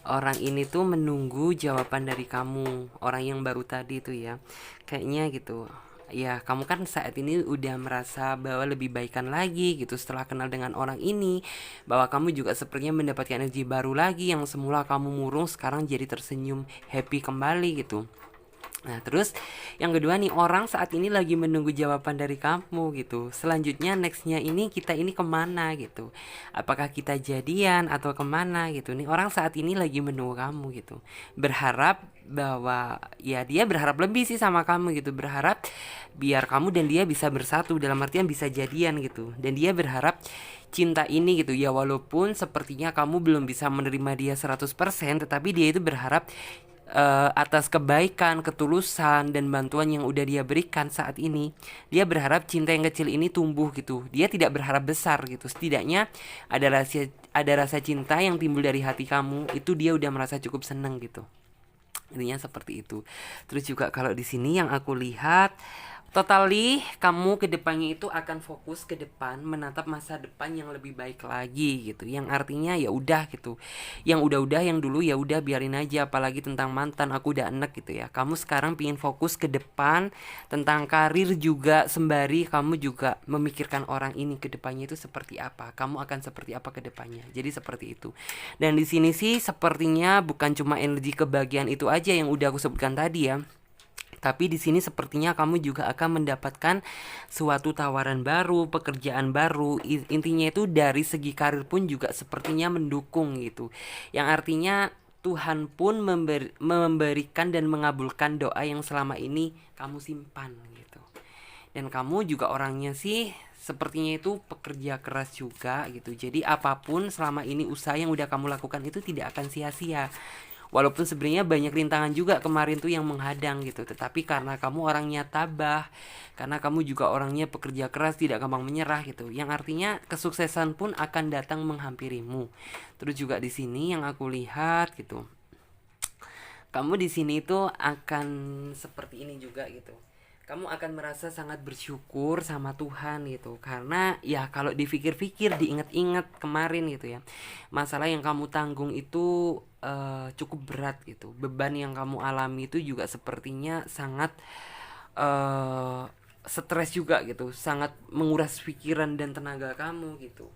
Orang ini tuh menunggu jawaban dari kamu, orang yang baru tadi tuh ya. Kayaknya gitu. Ya, kamu kan saat ini udah merasa bahwa lebih baikan lagi gitu setelah kenal dengan orang ini, bahwa kamu juga sepertinya mendapatkan energi baru lagi. Yang semula kamu murung sekarang jadi tersenyum happy kembali gitu. Nah, terus yang kedua nih, orang saat ini lagi menunggu jawaban dari kamu gitu. Selanjutnya nextnya ini kita ini kemana gitu. Apakah kita jadian atau kemana gitu. Nih orang saat ini lagi menunggu kamu gitu. Berharap bahwa ya dia berharap lebih sih sama kamu gitu. Berharap biar kamu dan dia bisa bersatu, dalam artian bisa jadian gitu. Dan dia berharap cinta ini gitu ya, walaupun sepertinya kamu belum bisa menerima dia 100%, tetapi dia itu berharap atas kebaikan, ketulusan dan bantuan yang udah dia berikan saat ini, dia berharap cinta yang kecil ini tumbuh gitu. Dia tidak berharap besar gitu. Setidaknya ada rasa cinta yang timbul dari hati kamu, itu dia udah merasa cukup seneng gitu. Intinya seperti itu. Terus juga kalau di sini yang aku lihat, totally kamu ke depannya itu akan fokus ke depan, menatap masa depan yang lebih baik lagi gitu. Yang artinya ya udah gitu. Yang udah-udah yang dulu ya udah biarin aja, apalagi tentang mantan aku udah enek gitu ya. Kamu sekarang pingin fokus ke depan, tentang karir juga, sembari kamu juga memikirkan orang ini ke depannya itu seperti apa. Kamu akan seperti apa ke depannya. Jadi seperti itu. Dan di sini sih sepertinya bukan cuma energi kebahagiaan itu aja yang udah aku sebutkan tadi ya. Tapi di sini sepertinya kamu juga akan mendapatkan suatu tawaran baru, pekerjaan baru. Intinya itu dari segi karir pun juga sepertinya mendukung gitu. Yang artinya Tuhan pun memberikan dan mengabulkan doa yang selama ini kamu simpan gitu. Dan kamu juga orangnya sih sepertinya itu pekerja keras juga gitu. Jadi apapun selama ini usaha yang udah kamu lakukan itu tidak akan sia-sia. Walaupun sebenarnya banyak rintangan juga kemarin tuh yang menghadang gitu. Tetapi karena kamu orangnya tabah, karena kamu juga orangnya pekerja keras, tidak gampang menyerah gitu. Yang artinya kesuksesan pun akan datang menghampirimu. Terus juga di sini yang aku lihat gitu, kamu di sini tuh akan seperti ini juga gitu. Kamu akan merasa sangat bersyukur sama Tuhan gitu. Karena ya kalau dipikir-pikir, diingat-ingat kemarin gitu ya, masalah yang kamu tanggung itu cukup berat gitu. Beban yang kamu alami itu juga sepertinya sangat stres juga gitu. Sangat menguras pikiran dan tenaga kamu gitu.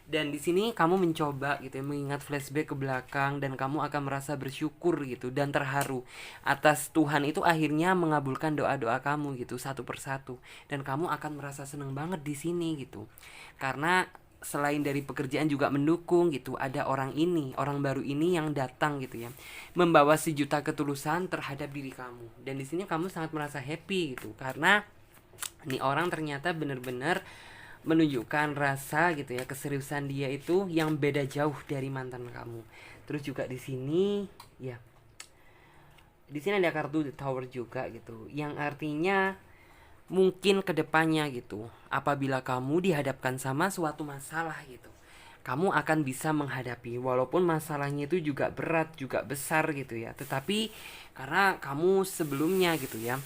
Dan di sini kamu mencoba gitu ya, mengingat flashback ke belakang, dan kamu akan merasa bersyukur gitu dan terharu atas Tuhan itu akhirnya mengabulkan doa-doa kamu gitu satu persatu, dan kamu akan merasa seneng banget di sini gitu. Karena selain dari pekerjaan juga mendukung gitu, ada orang ini, orang baru ini yang datang gitu ya, membawa sejuta ketulusan terhadap diri kamu. Dan di sini kamu sangat merasa happy gitu, karena ini orang ternyata benar-benar menunjukkan rasa gitu ya, keseriusan dia itu yang beda jauh dari mantan kamu. Terus juga di sini ya, di sini ada kartu The Tower juga gitu, yang artinya mungkin kedepannya gitu, apabila kamu dihadapkan sama suatu masalah gitu, kamu akan bisa menghadapi, walaupun masalahnya itu juga berat, juga besar gitu ya. Tetapi karena kamu sebelumnya gitu ya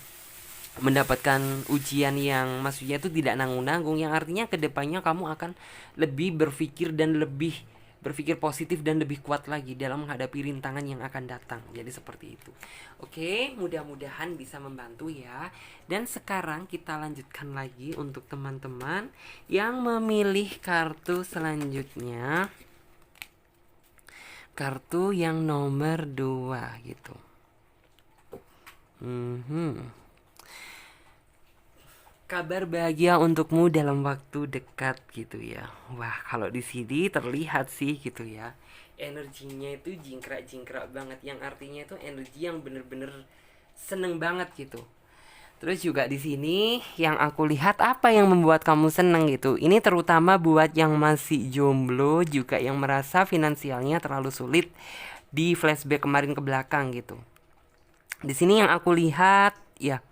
mendapatkan ujian yang maksudnya itu tidak nanggung-nanggung, yang artinya kedepannya kamu akan lebih berpikir dan lebih berpikir positif dan lebih kuat lagi dalam menghadapi rintangan yang akan datang. Jadi seperti itu. Oke, mudah-mudahan bisa membantu ya. Dan sekarang kita lanjutkan lagi untuk teman-teman yang memilih kartu selanjutnya. Kartu yang nomor 2 gitu. Kabar bahagia untukmu dalam waktu dekat gitu ya. Wah, kalau di sini terlihat sih gitu ya, energinya itu jingkrak-jingkrak banget, yang artinya itu energi yang bener-bener seneng banget gitu. Terus juga di sini yang aku lihat, apa yang membuat kamu seneng gitu. Ini terutama buat yang masih jomblo juga, yang merasa finansialnya terlalu sulit di flashback kemarin ke belakang gitu. Di sini yang aku lihat ya,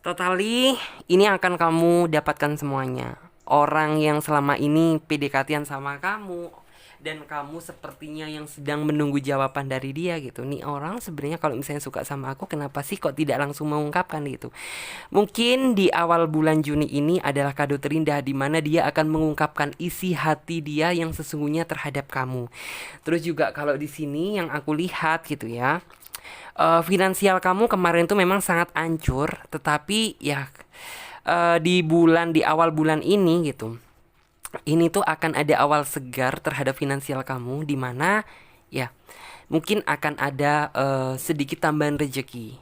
totally ini akan kamu dapatkan semuanya. Orang yang selama ini PDKT-an sama kamu, dan kamu sepertinya yang sedang menunggu jawaban dari dia gitu. Nih orang sebenarnya kalau misalnya suka sama aku, kenapa sih kok tidak langsung mengungkapkan gitu. Mungkin di awal bulan Juni ini adalah kado terindah, di mana dia akan mengungkapkan isi hati dia yang sesungguhnya terhadap kamu. Terus juga kalau di sini yang aku lihat gitu ya, finansial kamu kemarin tuh memang sangat hancur, tetapi ya di awal bulan ini gitu, ini tuh akan ada awal segar terhadap finansial kamu, di mana ya mungkin akan ada sedikit tambahan rezeki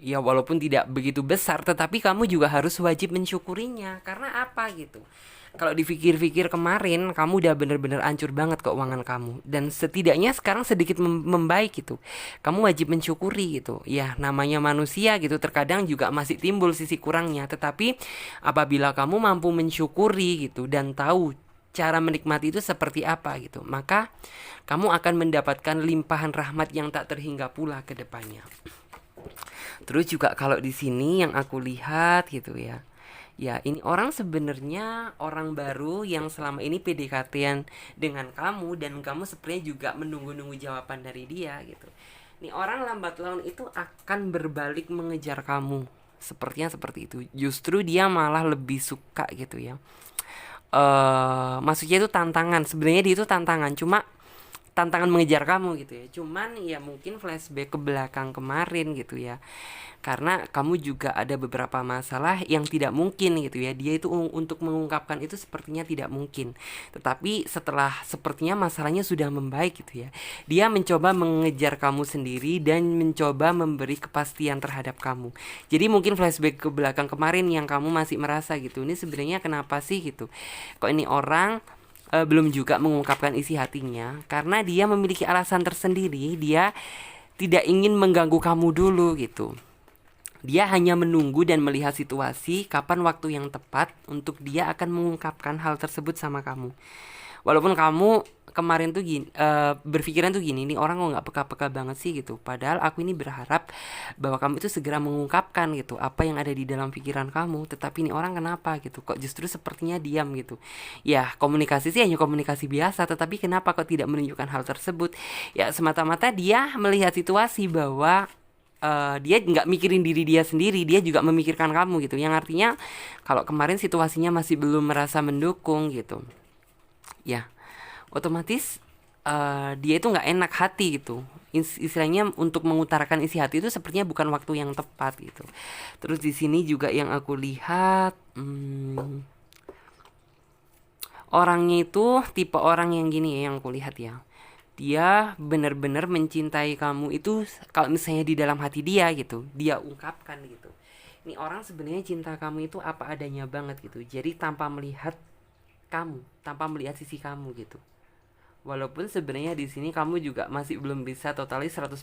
Ya walaupun tidak begitu besar, tetapi kamu juga harus wajib mensyukurinya. Karena apa gitu? Kalau dipikir-pikir kemarin, kamu udah bener-bener hancur banget keuangan kamu. Dan setidaknya sekarang sedikit membaik gitu. Kamu wajib mensyukuri gitu. Ya namanya manusia gitu, terkadang juga masih timbul sisi kurangnya. Tetapi apabila kamu mampu mensyukuri gitu dan tahu cara menikmati itu seperti apa gitu, maka kamu akan mendapatkan limpahan rahmat yang tak terhingga pula ke depannya. Terus juga kalau di sini yang aku lihat gitu ya. Ya, ini orang sebenarnya orang baru yang selama ini PDKT-an dengan kamu dan kamu sebenarnya juga menunggu-nunggu jawaban dari dia gitu. Ini orang lambat laun itu akan berbalik mengejar kamu. Sepertinya seperti itu. Justru dia malah lebih suka gitu ya. Maksudnya itu tantangan. Sebenarnya dia itu tantangan, cuma tantangan mengejar kamu gitu ya. Cuman ya mungkin flashback ke belakang kemarin gitu ya. Karena kamu juga ada beberapa masalah yang tidak mungkin gitu ya. Dia itu untuk mengungkapkan itu sepertinya tidak mungkin. Tetapi setelah sepertinya masalahnya sudah membaik gitu ya. Dia mencoba mengejar kamu sendiri dan mencoba memberi kepastian terhadap kamu. Jadi mungkin flashback ke belakang kemarin yang kamu masih merasa gitu. Ini sebenarnya kenapa sih gitu? Kok ini orang belum juga mengungkapkan isi hatinya karena dia memiliki alasan tersendiri. Dia tidak ingin mengganggu kamu dulu gitu. Dia hanya menunggu dan melihat situasi kapan waktu yang tepat untuk dia akan mengungkapkan hal tersebut sama kamu. Walaupun kamu kemarin tuh gini, berpikiran tuh gini, nih orang kok nggak peka-peka banget sih gitu. Padahal aku ini berharap bahwa kamu itu segera mengungkapkan gitu apa yang ada di dalam pikiran kamu. Tetapi ini orang kenapa gitu? Kok justru sepertinya diam gitu? Ya komunikasi sih hanya komunikasi biasa, tetapi kenapa kok tidak menunjukkan hal tersebut? Ya semata-mata dia melihat situasi bahwa dia nggak mikirin diri dia sendiri, dia juga memikirkan kamu gitu. Yang artinya kalau kemarin situasinya masih belum merasa mendukung gitu, ya otomatis dia itu nggak enak hati gitu. Istilahnya untuk mengutarakan isi hati itu sepertinya bukan waktu yang tepat gitu. Terus di sini juga yang aku lihat, orangnya itu tipe orang yang gini ya, yang aku lihat ya. Dia benar-benar mencintai kamu itu kalau misalnya di dalam hati dia gitu, dia ungkapkan gitu. Ini orang sebenarnya cinta kamu itu apa adanya banget gitu. Jadi tanpa melihat kamu, tanpa melihat sisi kamu gitu. Walaupun sebenarnya di sini kamu juga masih belum bisa totalis 100%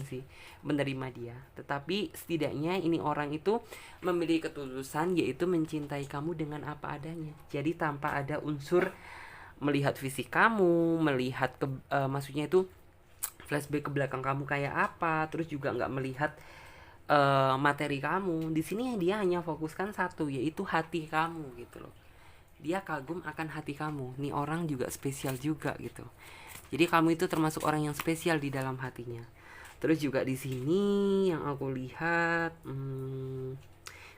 sih menerima dia. Tetapi setidaknya ini orang itu memiliki ketulusan, yaitu mencintai kamu dengan apa adanya. Jadi tanpa ada unsur melihat fisik kamu, melihat maksudnya itu flashback ke belakang kamu kayak apa, terus juga nggak melihat materi kamu. Di sini dia hanya fokuskan satu, yaitu hati kamu gitu loh. Dia kagum akan hati kamu. Nih orang juga spesial juga gitu. Jadi kamu itu termasuk orang yang spesial di dalam hatinya. Terus juga di sini yang aku lihat,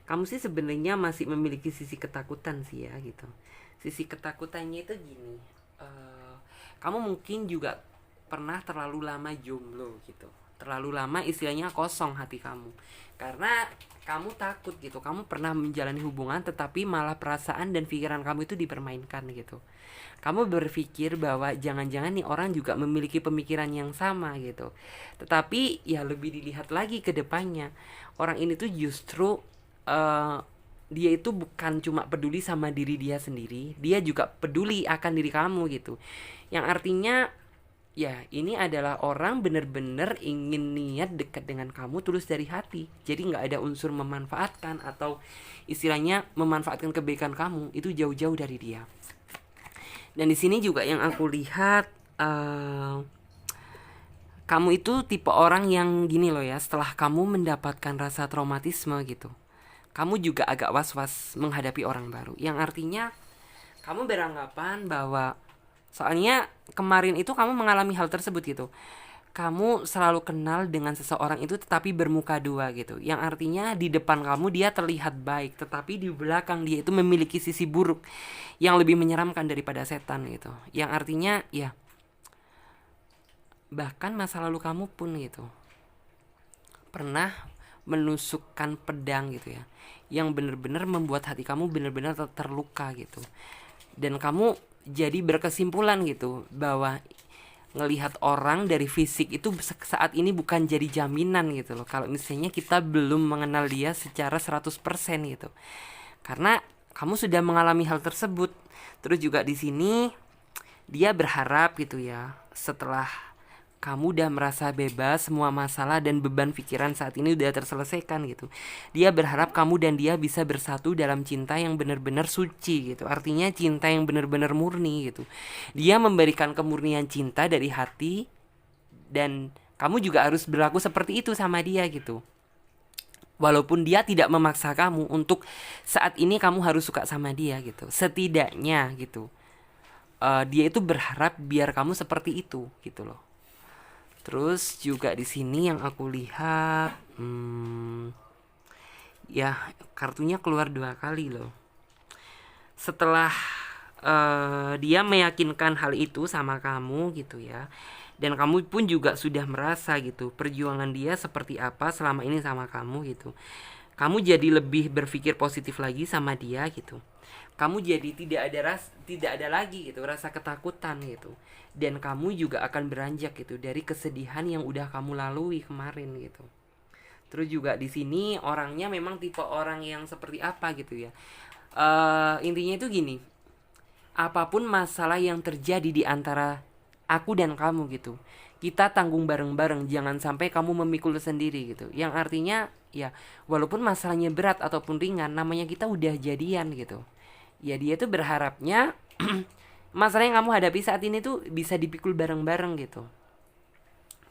kamu sih sebenarnya masih memiliki sisi ketakutan sih ya gitu. Sisi ketakutannya itu gini, kamu mungkin juga pernah terlalu lama jomblo gitu. Terlalu lama istilahnya kosong hati kamu. Karena kamu takut gitu, kamu pernah menjalani hubungan tetapi malah perasaan dan pikiran kamu itu dipermainkan gitu. Kamu berpikir bahwa jangan-jangan nih orang juga memiliki pemikiran yang sama gitu. Tetapi ya lebih dilihat lagi ke depannya. Orang ini tuh justru dia itu bukan cuma peduli sama diri dia sendiri, dia juga peduli akan diri kamu gitu. Yang artinya ya ini adalah orang bener-bener ingin niat dekat dengan kamu tulus dari hati. Jadi gak ada unsur memanfaatkan atau istilahnya memanfaatkan kebaikan kamu, itu jauh-jauh dari dia. Dan di sini juga yang aku lihat, kamu itu tipe orang yang gini loh ya, setelah kamu mendapatkan rasa traumatisme gitu, kamu juga agak was-was menghadapi orang baru. Yang artinya kamu beranggapan bahwa soalnya kemarin itu kamu mengalami hal tersebut gitu. Kamu selalu kenal dengan seseorang itu tetapi bermuka dua gitu. Yang artinya di depan kamu dia terlihat baik, tetapi di belakang dia itu memiliki sisi buruk yang lebih menyeramkan daripada setan gitu. Yang artinya ya bahkan masa lalu kamu pun gitu pernah menusukkan pedang gitu ya, yang benar-benar membuat hati kamu benar-benar terluka gitu. Dan kamu jadi berkesimpulan gitu bahwa ngelihat orang dari fisik itu saat ini bukan jadi jaminan gitu loh, kalau misalnya kita belum mengenal dia secara 100% gitu. Karena kamu sudah mengalami hal tersebut. Terus juga di sini dia berharap gitu ya, setelah kamu udah merasa bebas, semua masalah dan beban pikiran saat ini udah terselesaikan gitu. Dia berharap kamu dan dia bisa bersatu dalam cinta yang benar-benar suci gitu. Artinya cinta yang benar-benar murni gitu. Dia memberikan kemurnian cinta dari hati, dan kamu juga harus berlaku seperti itu sama dia gitu. Walaupun dia tidak memaksa kamu untuk saat ini kamu harus suka sama dia gitu. Setidaknya gitu. Dia itu berharap biar kamu seperti itu gitu loh. Terus juga di sini yang aku lihat, ya kartunya keluar 2 kali loh. Setelah dia meyakinkan hal itu sama kamu gitu ya, dan kamu pun juga sudah merasa gitu perjuangan dia seperti apa selama ini sama kamu gitu. Kamu jadi lebih berpikir positif lagi sama dia gitu. Kamu jadi tidak ada lagi gitu rasa ketakutan gitu. Dan kamu juga akan beranjak gitu dari kesedihan yang udah kamu lalui kemarin gitu. Terus juga di sini orangnya memang tipe orang yang seperti apa gitu ya. Intinya itu gini, apapun masalah yang terjadi di antara aku dan kamu gitu, kita tanggung bareng-bareng, jangan sampai kamu memikul sendiri gitu. Yang artinya ya walaupun masalahnya berat ataupun ringan, namanya kita udah jadian gitu. Ya dia tuh berharapnya masalah yang kamu hadapi saat ini tuh bisa dipikul bareng-bareng gitu.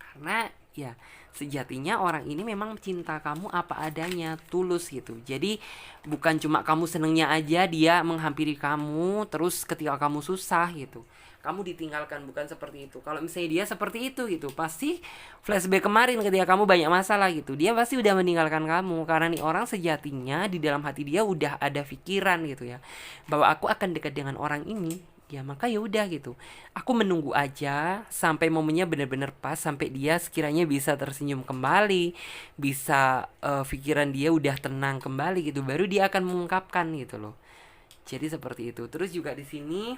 Karena ya sejatinya orang ini memang cinta kamu apa adanya, tulus gitu. Jadi bukan cuma kamu senengnya aja dia menghampiri kamu, terus ketika kamu susah gitu kamu ditinggalkan, bukan seperti itu. Kalau misalnya dia seperti itu gitu, pasti flashback kemarin ketika kamu banyak masalah gitu, dia pasti udah meninggalkan kamu. Karena nih orang sejatinya di dalam hati dia udah ada pikiran gitu ya, bahwa aku akan dekat dengan orang ini. Ya maka ya udah gitu, aku menunggu aja sampai momennya benar-benar pas, sampai dia sekiranya bisa tersenyum kembali, bisa pikiran dia udah tenang kembali gitu, baru dia akan mengungkapkan gitu loh. Jadi seperti itu. Terus juga di sini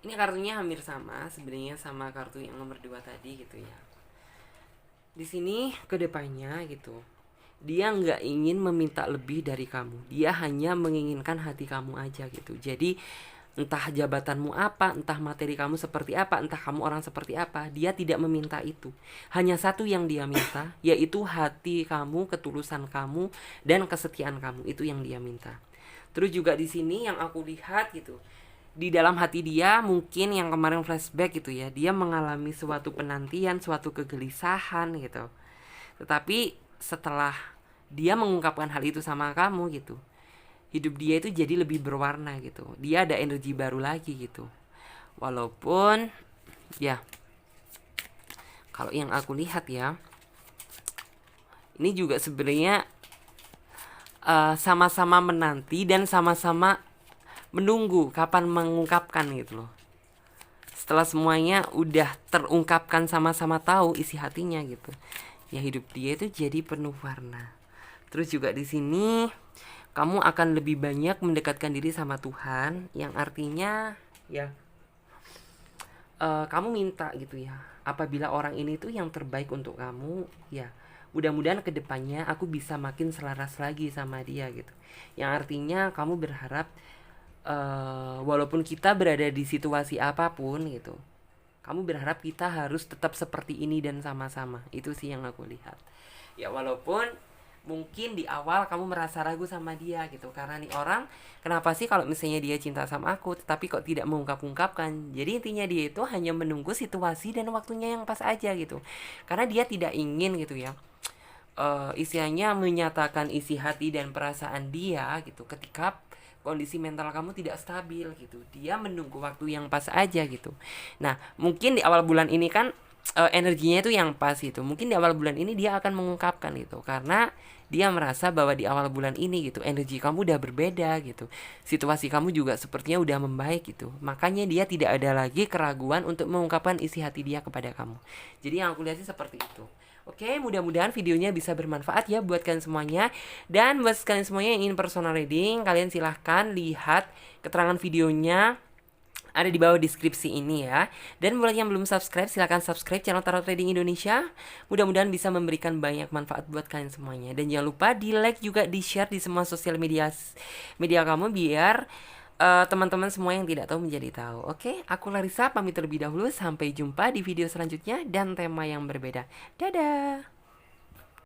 ini kartunya hampir sama sebenarnya sama kartu yang nomor 2 tadi gitu ya. Di sini kedepannya gitu, dia nggak ingin meminta lebih dari kamu, dia hanya menginginkan hati kamu aja gitu. Jadi entah jabatanmu apa, entah materi kamu seperti apa, entah kamu orang seperti apa, dia tidak meminta itu. Hanya satu yang dia minta, yaitu hati kamu, ketulusan kamu, dan kesetiaan kamu. Itu yang dia minta. Terus juga di sini yang aku lihat gitu, di dalam hati dia mungkin yang kemarin flashback gitu ya, dia mengalami suatu penantian, suatu kegelisahan gitu. Tetapi setelah dia mengungkapkan hal itu sama kamu gitu, hidup dia itu jadi lebih berwarna gitu. Dia ada energi baru lagi gitu. Walaupun ya kalau yang aku lihat ya, ini juga sebenarnya sama-sama menanti dan sama-sama menunggu kapan mengungkapkan gitu loh. Setelah semuanya udah terungkapkan, sama-sama tahu isi hatinya gitu, ya hidup dia itu jadi penuh warna. Terus juga di sini kamu akan lebih banyak mendekatkan diri sama Tuhan, yang artinya ya kamu minta gitu ya, apabila orang ini tuh yang terbaik untuk kamu, ya mudah-mudahan kedepannya aku bisa makin selaras lagi sama dia gitu. Yang artinya kamu berharap walaupun kita berada di situasi apapun gitu, kamu berharap kita harus tetap seperti ini dan sama-sama. Itu sih yang aku lihat. Ya walaupun mungkin di awal kamu merasa ragu sama dia gitu, karena nih orang kenapa sih kalau misalnya dia cinta sama aku tetapi kok tidak mengungkap-ungkapkan. Jadi intinya dia itu hanya menunggu situasi dan waktunya yang pas aja gitu, karena dia tidak ingin gitu ya istilahnya menyatakan isi hati dan perasaan dia gitu ketika kondisi mental kamu tidak stabil gitu. Dia menunggu waktu yang pas aja gitu. Nah mungkin di awal bulan ini kan energinya itu yang pas gitu. Mungkin di awal bulan ini dia akan mengungkapkan gitu, karena dia merasa bahwa di awal bulan ini gitu energi kamu udah berbeda gitu, situasi kamu juga sepertinya udah membaik gitu. Makanya dia tidak ada lagi keraguan untuk mengungkapkan isi hati dia kepada kamu. Jadi yang aku lihat sih seperti itu. Oke, mudah-mudahan videonya bisa bermanfaat ya buat kalian semuanya. Dan buat kalian semuanya yang ingin personal reading, kalian silahkan lihat keterangan videonya ada di bawah deskripsi ini ya. Dan buat yang belum subscribe, silahkan subscribe channel Tarot Trading Indonesia. Mudah-mudahan bisa memberikan banyak manfaat buat kalian semuanya. Dan jangan lupa di like juga, di share di semua sosial media kamu, biar teman-teman semua yang tidak tahu menjadi tahu. Oke, aku Larissa pamit terlebih dahulu. Sampai jumpa di video selanjutnya dan tema yang berbeda. Dadah.